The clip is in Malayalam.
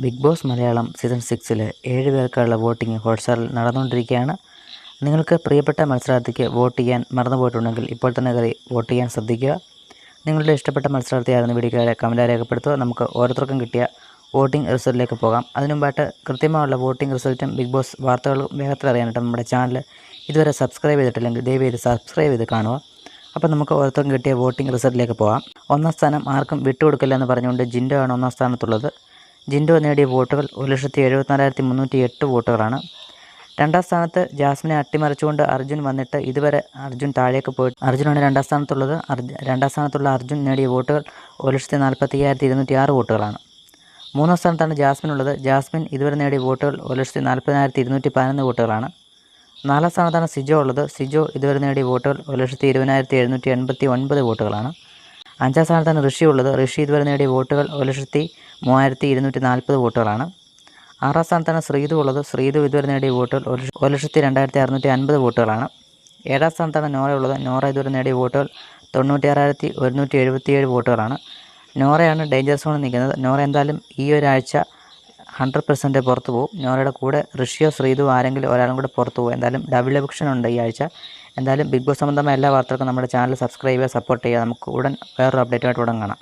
ബിഗ് ബോസ് മലയാളം സീസൺ 6 7 പേർക്കുള്ള വോട്ടിംഗ് ഹോട്ട്സ്റ്റാറിൽ നടന്നുകൊണ്ടിരിക്കുകയാണ്. നിങ്ങൾക്ക് പ്രിയപ്പെട്ട മത്സരാർത്ഥിക്ക് വോട്ട് ചെയ്യാൻ മറന്നുപോയിട്ടുണ്ടെങ്കിൽ ഇപ്പോൾ തന്നെ കയറി വോട്ട് ചെയ്യാൻ ശ്രദ്ധിക്കുക. നിങ്ങളുടെ ഇഷ്ടപ്പെട്ട മത്സരാർത്ഥി ആയിരുന്ന വീഡിയോക്കാരെ കമൻറ്റായി രേഖപ്പെടുത്തുക. നമുക്ക് ഓരോരുത്തർക്കും കിട്ടിയ വോട്ടിംഗ് റിസൾട്ടിലേക്ക് പോകാം. അതിനുമുമ്പായിട്ട് കൃത്യമായുള്ള വോട്ടിംഗ് റിസൾട്ടും ബിഗ് ബോസ് വാർത്തകളും വേഗത്തിൽ അറിയാനായിട്ട് നമ്മുടെ ചാനൽ ഇതുവരെ സബ്സ്ക്രൈബ് ചെയ്തിട്ടില്ലെങ്കിൽ ദയവേത് സബ്സ്ക്രൈബ് ചെയ്ത് കാണുക. അപ്പോൾ നമുക്ക് ഓരോരുത്തർക്കും കിട്ടിയ വോട്ടിംഗ് റിസൾട്ടിലേക്ക് പോകാം. ഒന്നാം സ്ഥാനം ആർക്കും വിട്ടുകൊടുക്കില്ല എന്ന് പറഞ്ഞുകൊണ്ട് ജിൻഡോ ആണ് ഒന്നാം സ്ഥാനത്തുള്ളത്. ജിൻഡോ നേടിയ വോട്ടുകൾ 1,74,308 വോട്ടുകളാണ്. രണ്ടാം സ്ഥാനത്ത് ജാസ്മിനെ അട്ടിമറിച്ചുകൊണ്ട് അർജുൻ വന്നിട്ട് ഇതുവരെ അർജുൻ താഴേക്ക് പോയിട്ട് അർജുനാണ് രണ്ടാം സ്ഥാനത്തുള്ളത്. രണ്ടാം സ്ഥാനത്തുള്ള അർജുൻ നേടിയ വോട്ടുകൾ 1,45,206 വോട്ടുകളാണ്. മൂന്നാം സ്ഥാനത്താണ് ജാസ്മിൻ ഉള്ളത്. ജാസ്മിൻ ഇതുവരെ നേടിയ വോട്ടുകൾ 1,40,211 വോട്ടുകളാണ്. നാലാം സ്ഥാനത്താണ് സിജോ ഉള്ളത്. സിജോ ഇതുവരെ നേടിയ വോട്ടുകൾ 1,20,789 വോട്ടുകളാണ്. അഞ്ചാം സ്ഥാനത്താണ് ഋഷി ഉള്ളത്. ഋഷി ഇതുവരെ നേടിയ വോട്ടുകൾ 1,03,240 വോട്ടുകളാണ്. ആറാം സ്ഥാനത്താണ് ശ്രീതു ഉള്ളത്. ശ്രീതു ഇതുവരെ നേടിയ വോട്ടുകൾ 1,02,650 വോട്ടുകളാണ്. ഏഴാം സ്ഥാനത്താണ് നോറ ഉള്ളത്. നോറ ഇതുവരെ നേടിയ വോട്ടുകൾ 96,177 വോട്ടുകളാണ്. നോറയാണ് ഡേഞ്ചർ സോണിൽ നിൽക്കുന്നത്. നോറ എന്തായാലും ഈ ഒരാഴ്ച 100% പുറത്തു പോകും. നോറയുടെ കൂടെ ഋഷിയോ ശ്രീതു ആരെങ്കിലും ഒരാളും കൂടെ പുറത്തു പോകും. എന്തായാലും ഡബിൾ എവിക്ഷൻ ഉണ്ട് ഈ ആഴ്ച. എന്തായാലും ബിഗ് ബോസ് സംബന്ധമായ എല്ലാ വാർത്തകൾക്കും നമ്മുടെ ചാനൽ സബ്സ്ക്രൈബ് ചെയ്യുക, സപ്പോർട്ട് ചെയ്യുക. നമുക്ക് ഉടൻ വേറൊരു അപ്ഡേറ്റുമായിട്ട് ഉടൻ കാണാം.